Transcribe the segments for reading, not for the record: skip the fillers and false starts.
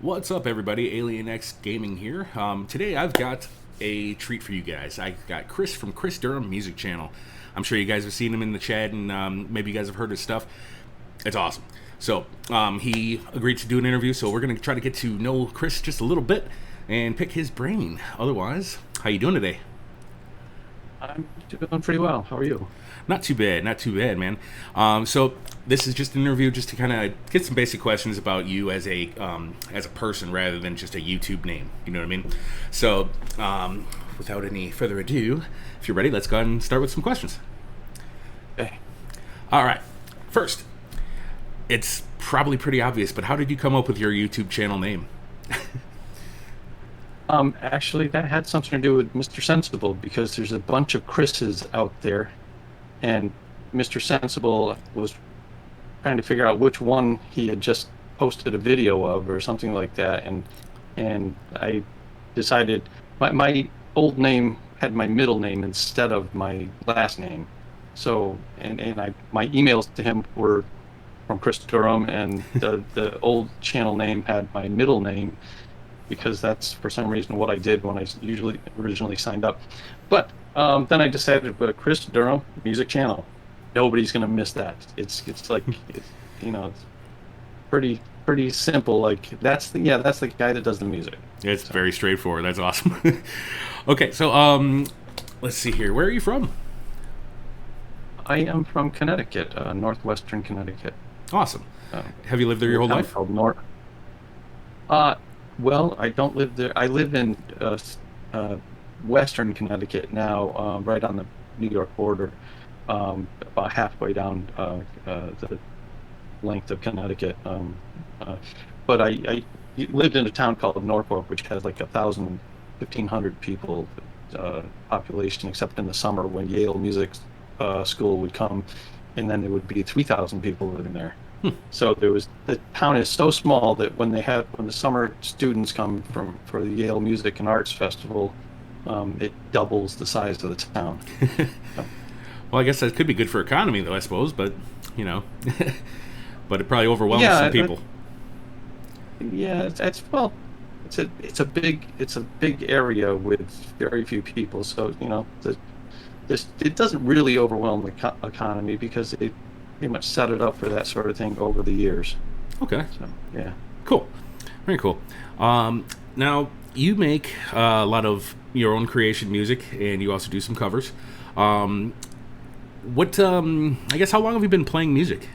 What's up, everybody? AlienX Gaming here. Today I've got a treat for you guys. I got Chris from ChrisDurham MusicChannel. I'm sure you guys have seen him in the chat, and maybe you guys have heard his stuff. It's awesome. So he agreed to do an interview, so we're going to try to get to know Chris just a little bit and pick his brain. Otherwise, how you doing today? I'm doing pretty well. How are you? Not too bad, man. So this is just an interview, just to kind of get some basic questions about you as a person, rather than just a YouTube name. You know what I mean? So without any further ado, if you're ready, let's go ahead and start with some questions. Okay. All right. First, it's probably pretty obvious, but how did you come up with your YouTube channel name? Actually, that had something to do with Mr. Sensible because there's a bunch of Chris's out there, and Mr. Sensible was trying to figure out which one he had just posted a video of or something like that, and I decided my old name had my middle name instead of my last name, so my emails to him were from Chris Durham, and the old channel name had my middle name, because that's for some reason what I did when I originally signed up. But then I decided to put Chris Durham Music Channel. Nobody's gonna miss that. It's pretty simple. Like that's the guy that does the music. It's very straightforward. That's awesome. Okay, so let's see here. Where are you from? I am from Connecticut, northwestern Connecticut. Awesome. Have you lived there your whole life? Called North. Well, I don't live there. I live in western Connecticut now, right on the New York border, about halfway down the length of Connecticut. But I lived in a town called Norfolk, which has like 1,500 people population, except in the summer when Yale Music School would come, and then there would be 3,000 people living there. So the town is so small that when the summer students come for the Yale Music and Arts Festival, it doubles the size of the town. So, Well, I guess that could be good for economy, though, I suppose. But but it probably overwhelms some people. it's a big area with very few people. So it doesn't really overwhelm the economy because they pretty much set it up for that sort of thing over the years. Okay. So, yeah. Cool. Very cool. Now, you make a lot of your own creation music, and you also do some covers. I guess, how long have you been playing music?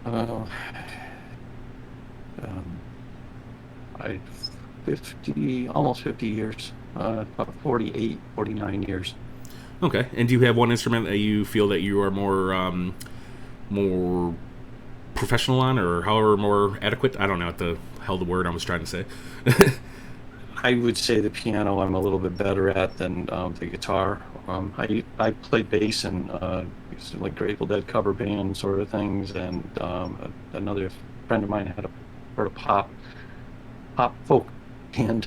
Uh, I almost 50 years, about 48, 49 years. Okay. And do you have one instrument that you feel that you are more professional on, or however more adequate? I don't know what the hell the word I was trying to say. I would say the piano I'm a little bit better at than the guitar. I played bass in like Grateful Dead cover band sort of things, and another friend of mine had a sort of pop folk band,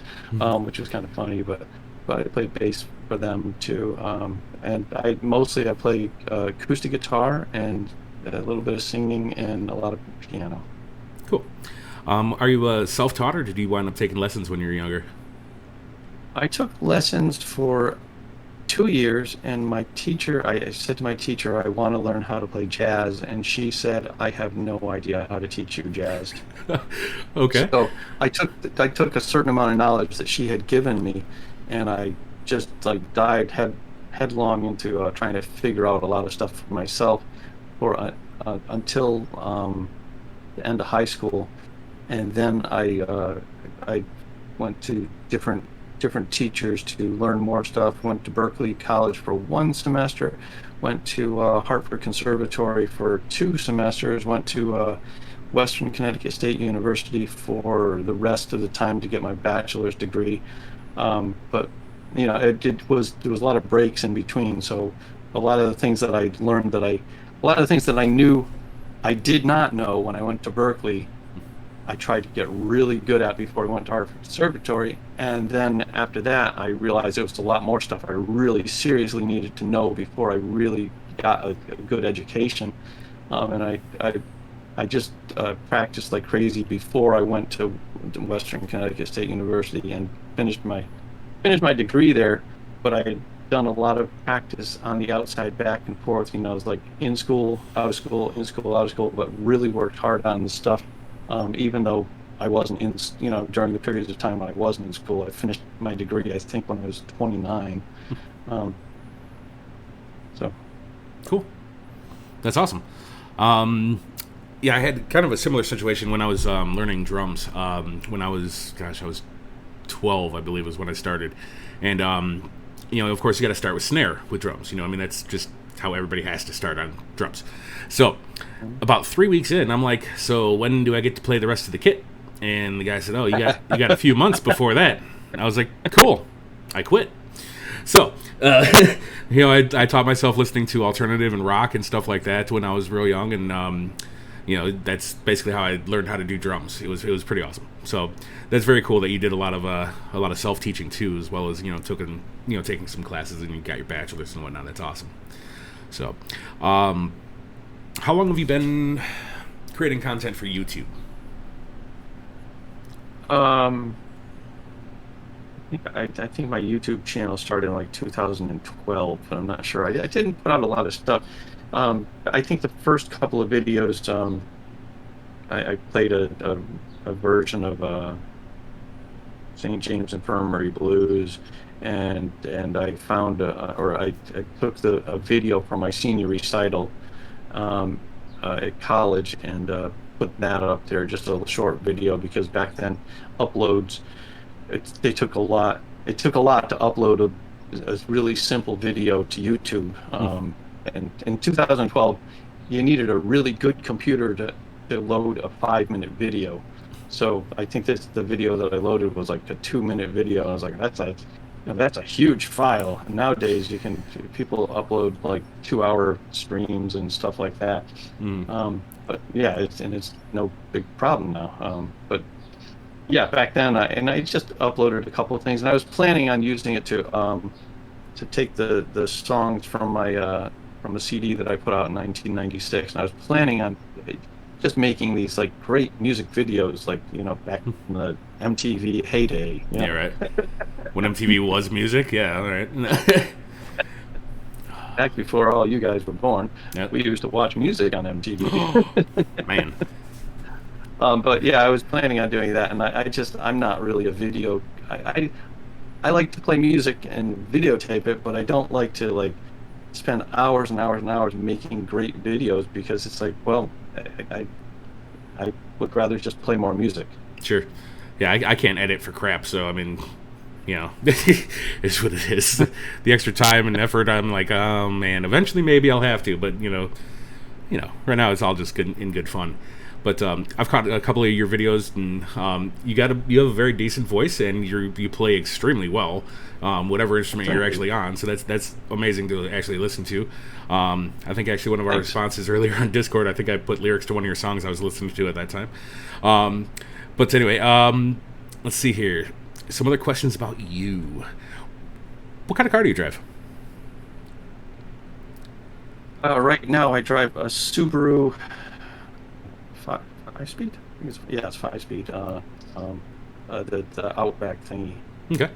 which was kind of funny, but I played bass for them too. And I play acoustic guitar and a little bit of singing and a lot of piano. Cool. Are you self-taught, or did you wind up taking lessons when you were younger? I took lessons for 2 years, and I said to my teacher, I want to learn how to play jazz, and she said, I have no idea how to teach you jazz. Okay. So I took a certain amount of knowledge that she had given me, and I just like dived headlong into trying to figure out a lot of stuff for myself until the end of high school, and then I went to different teachers to learn more stuff. Went to Berklee College for 1 semester, went to Hartford Conservatory for 2 semesters, went to Western Connecticut State University for the rest of the time to get my bachelor's degree. But there was a lot of breaks in between. So a lot of the things that I learned a lot of the things that I knew I did not know when I went to Berklee, I tried to get really good at before I went to Hartford Conservatory, and then after that, I realized there was a lot more stuff I really seriously needed to know before I really got a good education. And I I just practiced like crazy before I went to Western Connecticut State University and finished my degree there. But I had done a lot of practice on the outside, back and forth. You know, it was like in school, out of school, in school, out of school. But really worked hard on the stuff, even though I wasn't in. You know, during the periods of time when I wasn't in school, I finished my degree, I think, when I was 29. Um, so. Cool. That's awesome. Yeah, I had kind of a similar situation when I was learning drums. When I was, I was 12, I believe, was when I started. And, of course, you got to start with snare with drums. I mean, that's just how everybody has to start on drums. So, about 3 weeks in, I'm like, so when do I get to play the rest of the kit? And the guy said, oh, you got a few months before that. And I was like, cool. I quit. So, I taught myself listening to alternative and rock and stuff like that when I was real young, and that's basically how I learned how to do drums. It was pretty awesome. So that's very cool that you did a lot of self teaching too, as well as taking some classes and you got your bachelor's and whatnot. That's awesome. So, how long have you been creating content for YouTube? I think my YouTube channel started in like 2012, but I'm not sure. I didn't put out a lot of stuff. I think the first couple of videos, I played a version of St. James Infirmary Blues, and I found I took a video from my senior recital at college and put that up there, just a short video, because back then uploads. They took a lot. It took a lot to upload a really simple video to YouTube. And in 2012, you needed a really good computer to load a 5-minute video. So I think the video that I loaded was like a 2-minute video. I was like, that's a huge file. And nowadays people upload like 2-hour streams and stuff like that. But yeah, it's no big problem now. But yeah, back then, I just uploaded a couple of things, and I was planning on using it to take the songs from a CD that I put out in 1996, and I was planning on just making these like great music videos, like back in the MTV heyday. Yeah, right. When MTV was music, yeah, all right. Back before all you guys were born, Yep. We used to watch music on MTV. Man. But yeah, I was planning on doing that, and I'm not really a video. I like to play music and videotape it, but I don't like to like spend hours and hours and hours making great videos, because it's like, well, I would rather just play more music. Sure. Yeah, I can't edit for crap, so I mean, it's what it is. The extra time and effort, I'm like, oh man, eventually maybe I'll have to, but right now it's all just in good fun. But I've caught a couple of your videos, and you have a very decent voice, and you play extremely well, whatever instrument you're actually on. So that's amazing to actually listen to. I think actually one of our responses earlier on Discord, I think I put lyrics to one of your songs I was listening to at that time. But anyway, let's see here. Some other questions about you. What kind of car do you drive? Right now, I drive a Subaru. 5-speed? It's 5-speed. The Outback thingy. Okay.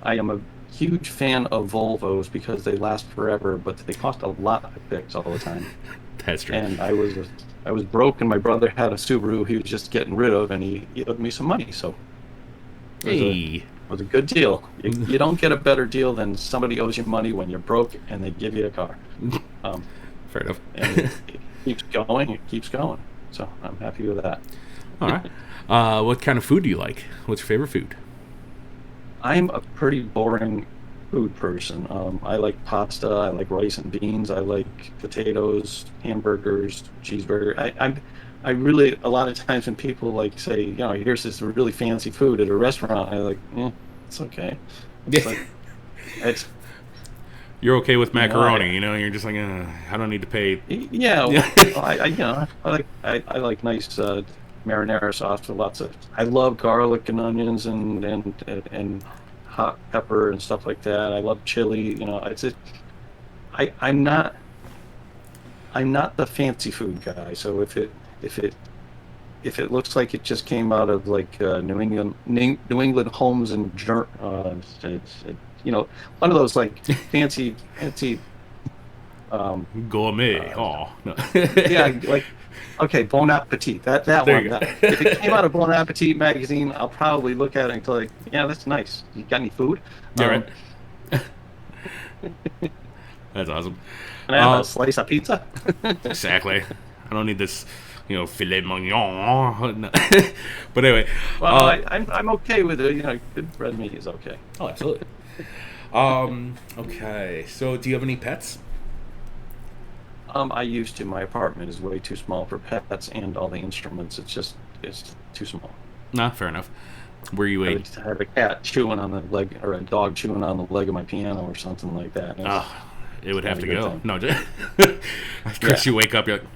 I am a huge fan of Volvos because they last forever, but they cost a lot to fix all the time. That's true. And I was broke, and my brother had a Subaru he was just getting rid of, and he owed me some money, so it was a good deal. You don't get a better deal than somebody owes you money when you're broke and they give you a car. Fair enough. And it keeps going. So I'm happy with that. All right. What kind of food do you like? What's your favorite food? I'm a pretty boring food person. I like pasta. I like rice and beans. I like potatoes, hamburgers, cheeseburger. I really, a lot of times when people like say, here's this really fancy food at a restaurant, I like, it's okay. It's like, You're okay with macaroni, you're just like, I don't need to pay. Yeah, I like nice marinara sauce with lots of. I love garlic and onions and hot pepper and stuff like that. I love chili. I'm not. I'm not the fancy food guy. So if it if it looks like it just came out of like New England Homes and one of those like fancy um Gourmet. uh Oh no. yeah, like, okay, Bon Appetit, that There one, you that go. if it came out of Bon Appetit magazine, I'll probably look at it and go like, yeah, that's nice. You got any food? Yeah, right. um That's awesome. can I have a slice of pizza? Exactly. I don't need this, filet mignon. No. But anyway, Well, uh, I'm okay with it. Good red meat is okay. oh, absolutely. Okay. So, do you have any pets? I used to. My apartment is way too small for pets and all the instruments. It's too small. Nah, fair enough. Were you a? I have a cat chewing on the leg, or a dog chewing on the leg of my piano, or something like that. It would Not have a to good go. thing. No, Yeah. Chris, you wake up, you're like,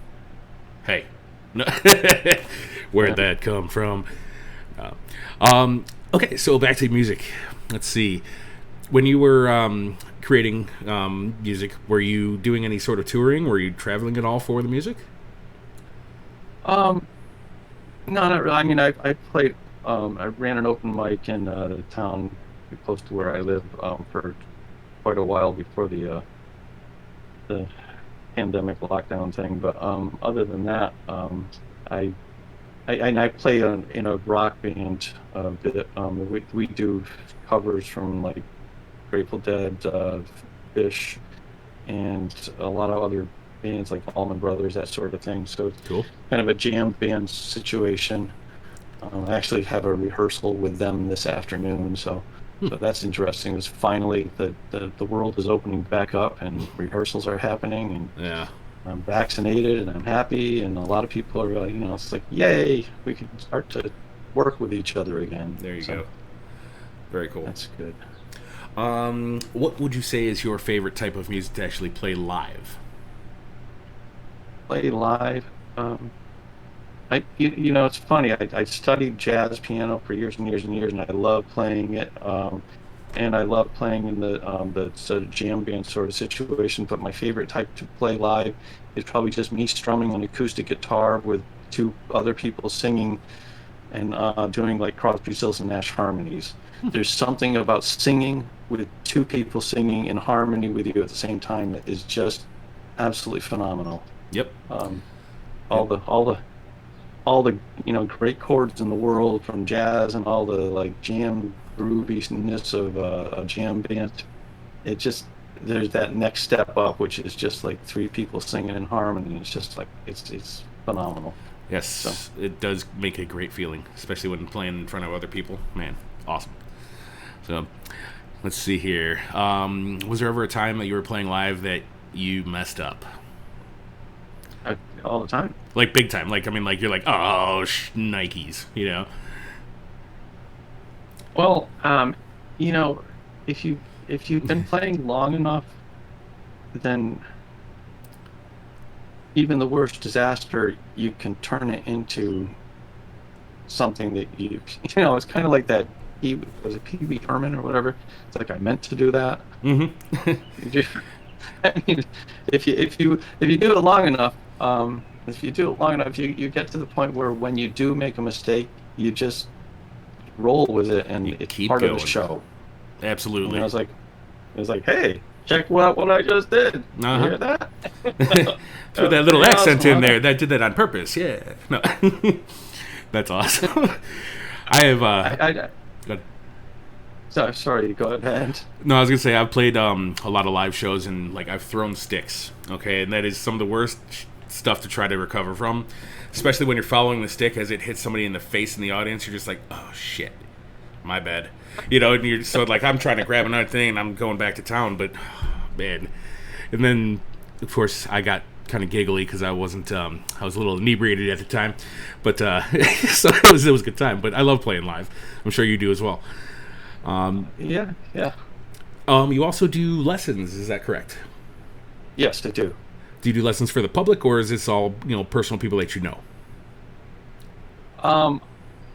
hey, no, where'd Yeah. that come from? Uh, okay, so back to music. Let's see. When you were creating music, were you doing any sort of touring? Were you traveling at all for the music? Um, no, not really. I mean, I played. I ran an open mic in the town close to where I live for quite a while before the pandemic lockdown thing. But other than that, I I play in a rock band. We do covers from like Grateful Dead, Fish, and a lot of other bands like Allman Brothers, that sort of thing. So it's Cool. kind of a jam band situation. I actually have a rehearsal with them this afternoon, so that's interesting. It's finally the world is opening back up and rehearsals are happening, and Yeah, I'm vaccinated and I'm happy, and a lot of people are like, it's like, yay, we can start to work with each other again. there you So go. Very cool. that's good. What would you say is your favorite type of music to actually play live? Play live. It's funny. I studied jazz piano for years and years and years, and I love playing it. And I love playing in the sort of jam band sort of situation. But my favorite type to play live is probably just me strumming an acoustic guitar with two other people singing and doing like Crosby, Stills, and Nash harmonies. There's something about singing with two people singing in harmony with you at the same time that is just absolutely phenomenal. Yep. Um, all Yep. the all the all the great chords in the world from jazz and all the like jam grooviness of a jam band. It just There's that next step up, which is just like three people singing in harmony. It's just like it's phenomenal. So Yes, it does make a great feeling, especially when playing in front of other people. Man, awesome. So, let's see here. Was there ever a time that you were playing live that you messed up? all the time. Like big time. Like I mean, like you're like, oh, Nikes, you know? Well, you know, if you've been playing long enough, then even the worst disaster, you can turn it into something that it's kind of like that. He was it Pee Wee Herman or whatever. It's like I meant to do that. Mm-hmm. I mean, if you do it long enough, if you do it long enough, you get to the point where when you do make a mistake, you just roll with it, and You it's keep part of the going. show. And Absolutely. I was like, hey, check what I just did. You Uh hear that? huh. That Threw was that little pretty accent awesome, in huh? there. That did that on purpose. Yeah. No. That's awesome. I have. I Good. sorry, go ahead. No, I was gonna say I've played a lot of live shows and like I've thrown sticks. Okay, and that is some of the worst stuff to try to recover from, especially when you're following the stick as it hits somebody in the face in the audience. You're just like, oh shit, my bad. And you're so like I'm trying to grab another thing and I'm going back to town, but man. And then of course I got kind of giggly because I wasn't I was a little inebriated at the time, but so it was a good time. But I love playing live. I'm sure you do as well. Yeah, yeah. You also do lessons, is that correct? Yes, I do. Do you do lessons for the public, or is this all personal people that you know? Um,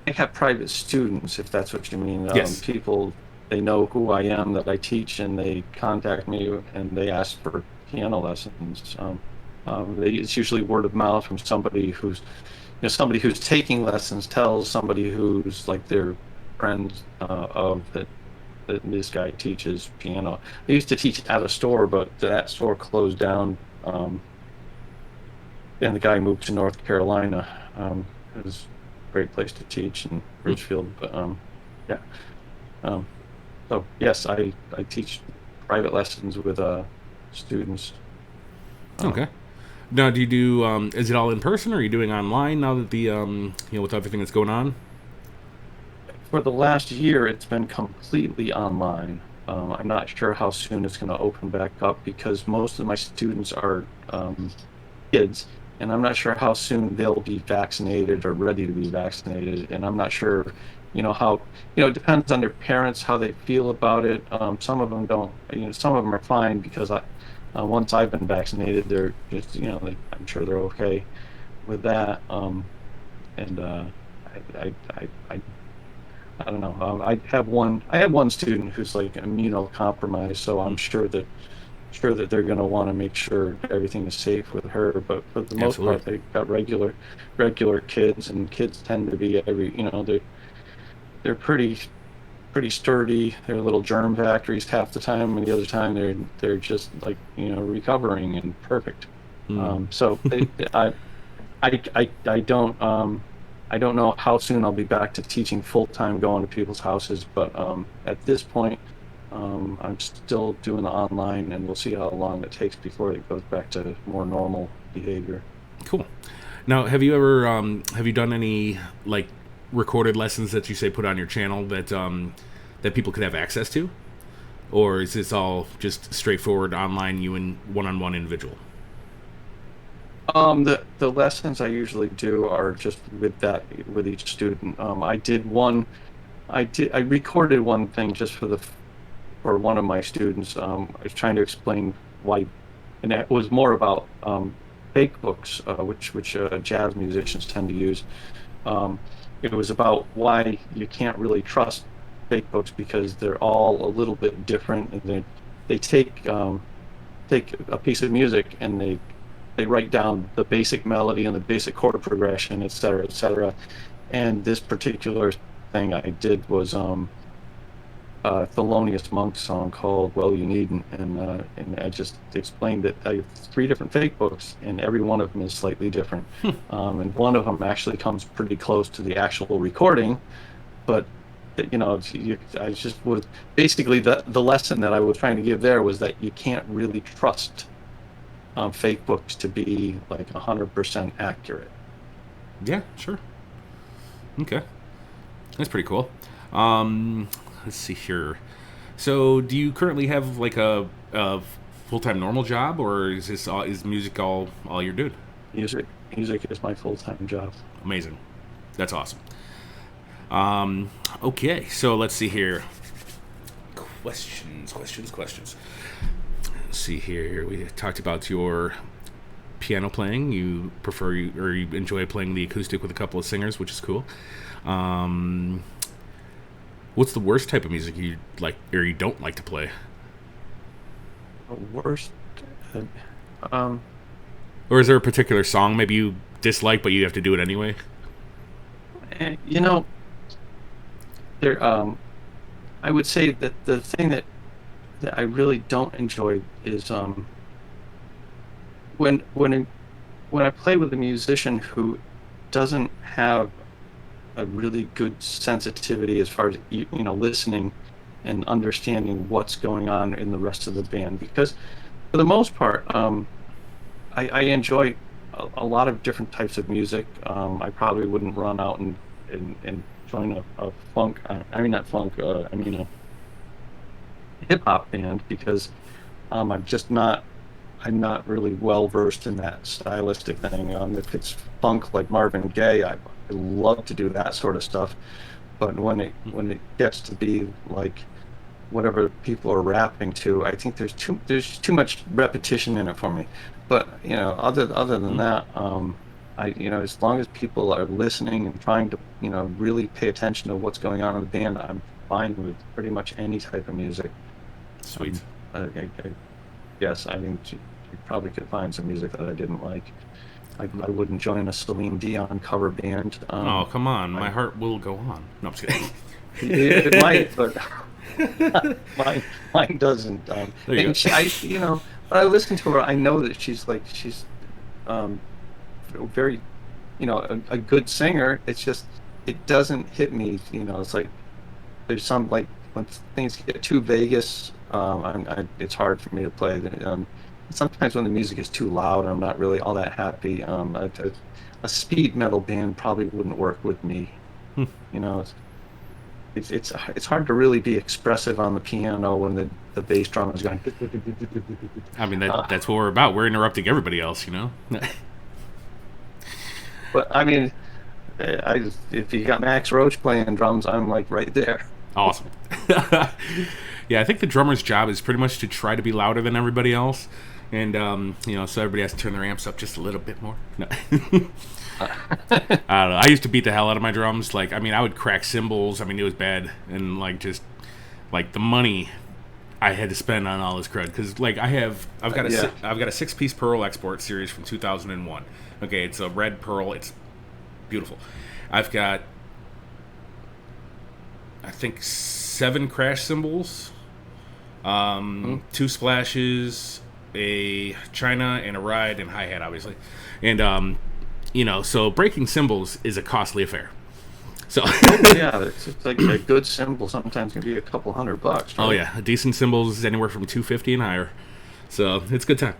I have private students, if that's what you mean. Yes. People, they know who I am, that I teach, and they contact me and they ask for piano lessons. It's usually word of mouth from somebody who's, somebody who's taking lessons tells somebody who's like their friend of that this guy teaches piano. I used to teach at a store, but that store closed down, and the guy moved to North Carolina. It was a great place to teach in Hmm. Ridgefield, but yeah. Um, so yes, I teach private lessons with students. Um, Okay. Now, do you do? Is it all in person, or are you doing online now that the with everything that's going on? for the last year, it's been completely online. I'm not sure how soon it's going to open back up because most of my students are kids, and I'm not sure how soon they'll be vaccinated or ready to be vaccinated. And I'm not sure, how, it depends on their parents, how they feel about it. Some of them don't, some of them are fine because once I've been vaccinated, they're just, I'm sure they're okay with that. And I don't know. I have one student who's like immunocompromised, so I'm sure that they're going to want to make sure everything is safe with her. But for the most Absolutely. part, they've got regular kids, and kids tend to be they're pretty sturdy. They're little germ factories half the time, and the other time they're just like recovering and perfect. Hmm. So I don't know how soon I'll be back to teaching full time, going to people's houses, but at this point, I'm still doing the online, and we'll see how long it takes before it goes back to more normal behavior. Cool. Now, have you done any like recorded lessons that you say put on your channel that people could have access to, or is this all just straightforward online, you and one-on-one individual? The lessons I usually do are just with each student. I recorded one thing just for one of my students. I was trying to explain why, and it was more about fake books, which jazz musicians tend to use. Um, it was about why you can't really trust fake books because they're all a little bit different, and they take a piece of music and they write down the basic melody and the basic chord progression, et cetera, et cetera. And this particular thing I did was a Thelonious Monk song called "Well You Needn't," and I just explained that I have three different fake books, and every one of them is slightly different. And one of them actually comes pretty close to the actual recording, but I just was basically the lesson that I was trying to give there was that you can't really trust fake books to be like 100% accurate. Yeah, sure. Okay, that's pretty cool. Um, let's see here. So, do you currently have like a full-time normal job, or is music all you're doing? Music is my full-time job. Amazing. That's awesome. Um, okay, so let's see here. Questions. Let's see here. We talked about your piano playing. Or you enjoy playing the acoustic with a couple of singers, which is cool. Um, what's the worst type of music you like or you don't like to play? The worst, uh, um, Or is there a particular song maybe you dislike but you have to do it anyway? and, there, I would say that the thing that I really don't enjoy is when when when I play with a musician who doesn't have a really good sensitivity as far as listening and understanding what's going on in the rest of the band. Because for the most part, I enjoy a lot of different types of music. I probably wouldn't run out and join a funk. I mean, not funk. I mean, a hip hop band because I'm just not. I'm not really well versed in that stylistic thing. If it's funk like Marvin Gaye, I love to do that sort of stuff. But when it gets to be like whatever people are rapping to, I think there's too much repetition in it for me. But other than that, as long as people are listening and trying to really pay attention to what's going on in the band, I'm fine with pretty much any type of music. Sweet. Um, I guess I mean probably could find some music that I didn't like. I wouldn't join a Celine Dion cover band. Oh, come on. I, My heart will go on. No, I'm just kidding. it might, but mine doesn't. There you And go. when I listen to her, I know that she's um, very, a good singer. It's just it doesn't hit me. It's like there's some like when things get too Vegas, it's hard for me to play. Sometimes when the music is too loud, I'm not really all that happy. A speed metal band probably wouldn't work with me. You know, it's hard to really be expressive on the piano when the bass drum is going. I mean, Uh, that's what we're about. We're interrupting everybody else, you know? but I mean, if you got Max Roach playing drums, I'm like right there. Awesome. Yeah, I think the drummer's job is pretty much to try to be louder than everybody else. And, so everybody has to turn their amps up just a little bit more. No. I don't know. I used to beat the hell out of my drums. Like, I mean, I would crack cymbals. I mean, it was bad. And, like, just, like, the money I had to spend on all this crud. Because, like, I've got Yeah. I've got a 6-piece Pearl Export series from 2001. Okay, it's a red Pearl. It's beautiful. I've got, I think, 7 crash cymbals, Mhm. 2 splashes, a China, and a ride, and hi-hat, obviously. And, so breaking cymbals is a costly affair. So, Yeah, it's like a good cymbal sometimes can be a couple $100, oh right? yeah, a decent cymbal is anywhere from 250 and higher. So it's a good time.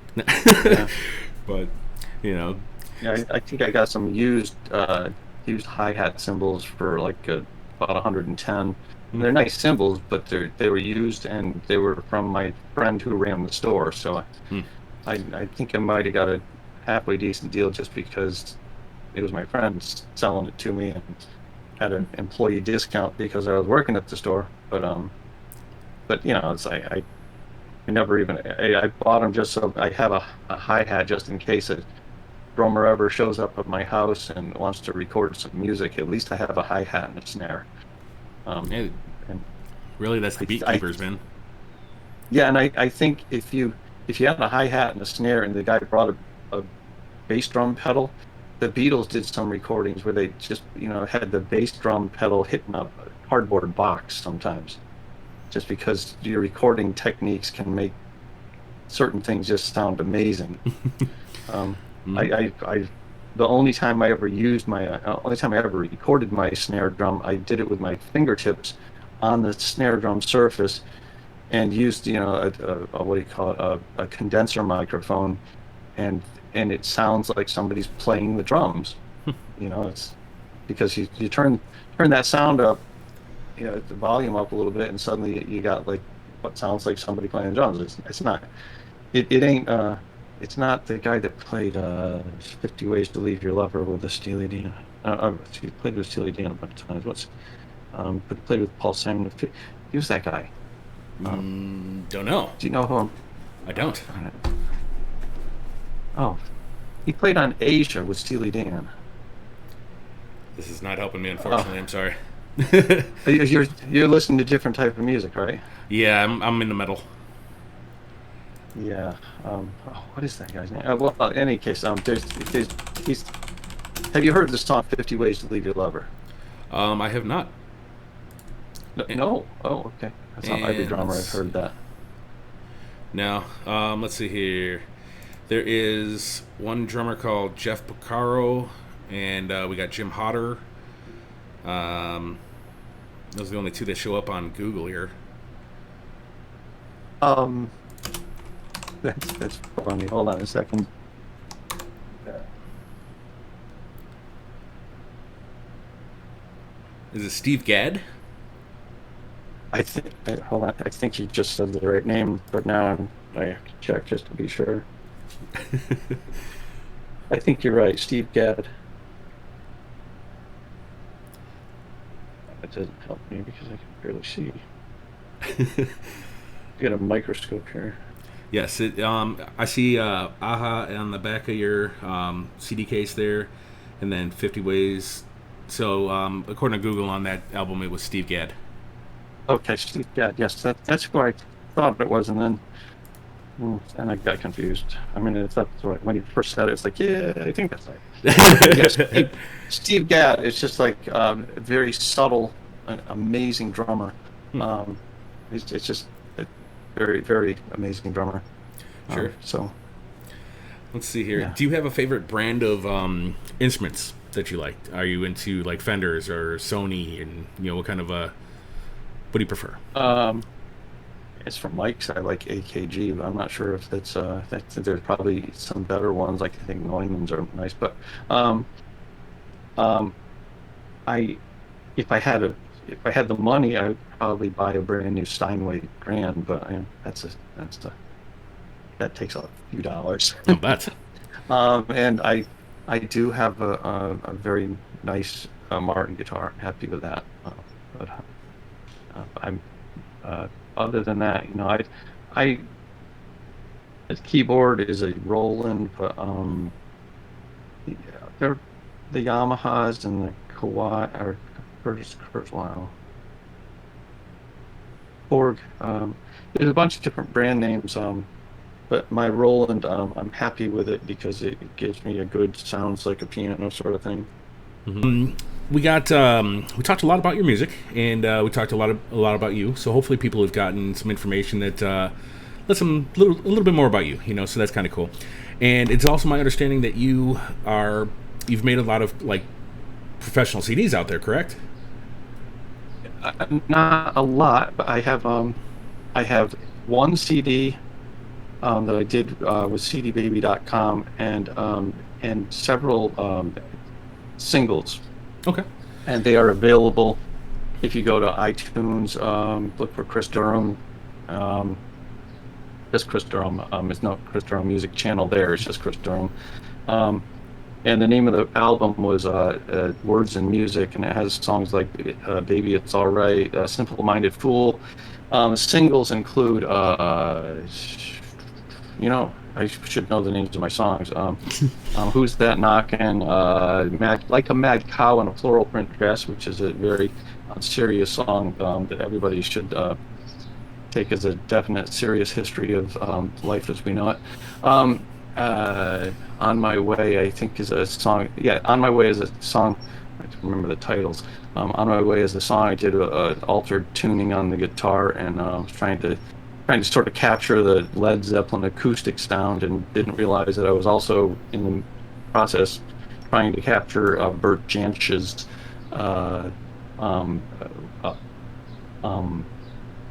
Yeah. But, you know, Yeah, I think I got some used hi-hat cymbals for like about 110. mm, They're nice cymbals, but they were used and they were from my friend who ran the store. So mm, I think I might have got a halfway decent deal just because it was my friend selling it to me and had an employee discount because I was working at the store. But it's I never even I bought them just so I have a hi-hat just in case a drummer ever shows up at my house and wants to record some music. At least I have a hi-hat and a snare. Um, yeah, and really, that's the beat I keepers, man. yeah, and I think if you had a hi-hat and a snare and the guy brought a bass drum pedal, the Beatles did some recordings where they just had the bass drum pedal hitting a cardboard box sometimes, just because your recording techniques can make certain things just sound amazing. Um, Mm, I the only time I ever recorded my snare drum, I did it with my fingertips on the snare drum surface and used a what do you call it, a condenser microphone, and it sounds like somebody's playing the drums. It's because you turn that sound up, the volume up a little bit, and suddenly you got like what sounds like somebody playing the drums. It's not. It ain't. It's not the guy that played 50 Ways to Leave Your Lover with the Steely Dan. He played with Steely Dan a bunch of times. But played with Paul Simon. He was that guy. Um, don't know. do you know who I don't. darn it. Oh, he played on Asia with Steely Dan. This is not helping me, Oh, unfortunately. I'm sorry. you're listening to different type of music, right? Yeah, I'm in the metal. Yeah. What is that guy's name? Well, in any case, he's. Have you heard the song "50 Ways to Leave Your Lover"? I have not. No. And, No? Oh, okay. That's not every and drummer let's I've heard see. that. Now, let's see here. There is one drummer called Jeff Porcaro, and we got Jim Hodder. Um, those are the only two that show up on Google here. Um, that's funny. Hold on a second. Is it Steve Gadd? Hold on. I think you just said the right name, but now I have to check just to be sure. I think you're right, Steve Gadd. That doesn't help me because I can barely see. Get a microscope here. Yes, I see AHA on the back of your CD case there, and then 50 Ways. So, according to Google, on that album, it was Steve Gadd. Okay, Steve Gadd. Yes, that's who I thought it was, and then And I got confused. I mean, it's not right. When you first said it, it's like, yeah, I think that's right. Yes, Steve Gadd is just like a very subtle, an amazing drummer. Hmm. It's just a very, very amazing drummer. Sure. So, Let's see here. yeah. Do you have a favorite brand of instruments that you like? Are you into like Fenders or Sony, and what kind of what do you prefer? As for mics, I like AKG, but I'm not sure if there's probably some better ones. Like I think Neumann's are nice, but um, um, I if I had the money, I would probably buy a brand new Steinway Grand, but that takes a few dollars. Oh, that's And I do have a very nice Martin guitar. I'm happy with that. But I'm other than that, I the keyboard is a Roland, but yeah, they're the Yamahas and the Kawai or wow, Borg. There's a bunch of different brand names. But my Roland, I'm happy with it because it gives me a good sounds like a piano sort of thing. we talked a lot about your music, and we talked a lot about you. So hopefully people have gotten some information that lets them a little bit more about you. So that's kind of cool. And it's also my understanding that you've made a lot of like professional CDs out there, correct? Not a lot, but I have one CD that I did with cdbaby.com and several singles, Okay. and they are available if you go to iTunes. Look for Chris Durham. Just Chris Durham. It's no Chris Durham Music Channel there. It's just Chris Durham. And the name of the album was Words and Music, and it has songs like Baby It's Alright, Simple Minded Fool. Singles include, I should know the names of my songs. Who's That Knockin', Like a Mad Cow in a Floral Print Dress, which is a very serious song that everybody should take as a definite serious history of life as we know it. On My Way, I think, is a song. Yeah, On My Way is a song. I have to remember the titles. On My Way is a song I did a altered tuning on the guitar, and I was trying to sort of capture the Led Zeppelin acoustic sound, and didn't realize that I was also in the process trying to capture Bert Jansch's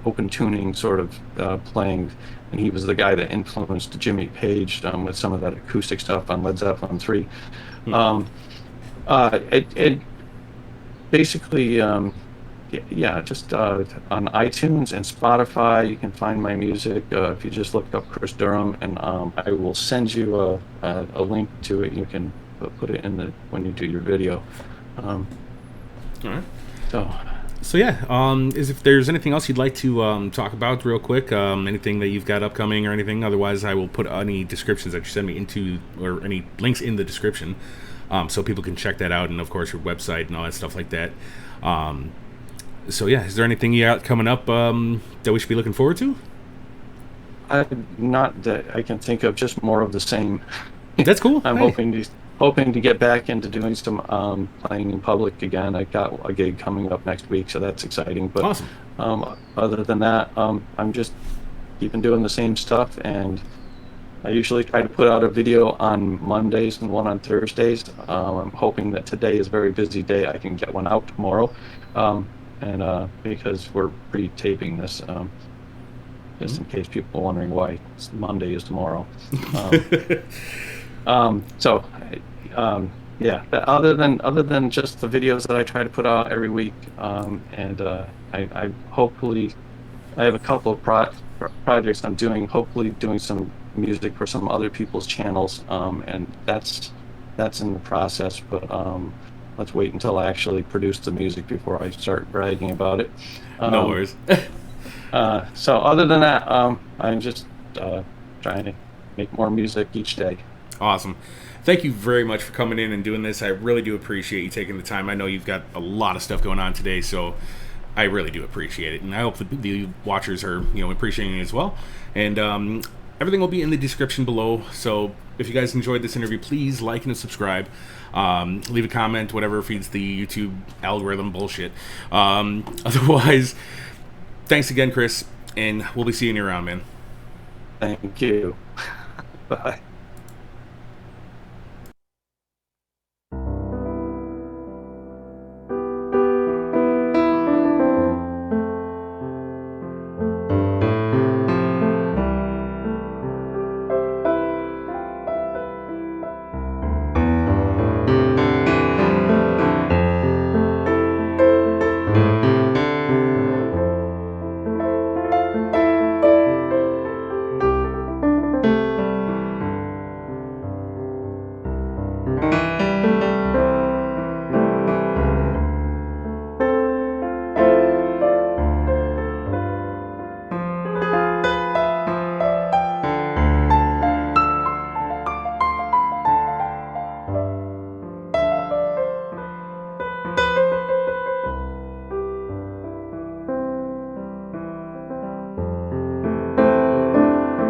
open tuning sort of playing, and he was the guy that influenced Jimmy Page with some of that acoustic stuff on Led Zeppelin 3. It basically, just on iTunes and Spotify, you can find my music. If you just look up Chris Durham, and I will send you a link to it. You can put it in when you do your video. All right. So yeah, if there's anything else you'd like to talk about real quick, anything that you've got upcoming or anything, otherwise I will put any descriptions that you send me into, or any links in the description, so people can check that out, and of course your website and all that stuff like that. So yeah, is there anything you got coming up that we should be looking forward to? Not that I can think of, just more of the same. That's cool. I'm Hey. hoping to get back into doing some playing in public again. I got a gig coming up next week, so that's exciting. But Awesome. other than that, I'm just keeping doing the same stuff, and I usually try to put out a video on Mondays and one on Thursdays. I'm hoping that today is a very busy day. I can get one out tomorrow, and because we're pre-taping this, just in case people are wondering why Monday is tomorrow. So, yeah. Other than just the videos that I try to put out every week, and I hopefully I have a couple of projects I'm doing. Hopefully, doing some music for some other people's channels, and that's in the process. But let's wait until I actually produce the music before I start bragging about it. No worries. So other than that, I'm just trying to make more music each day. Awesome. Thank you very much for coming in and doing this. I really do appreciate you taking the time. I know you've got a lot of stuff going on today, so I really do appreciate it. And I hope the watchers are, appreciating it as well. And everything will be in the description below. So if you guys enjoyed this interview, please like and subscribe. Leave a comment, whatever feeds the YouTube algorithm bullshit. Otherwise, thanks again, Chris, and we'll be seeing you around, man. Thank you. Bye.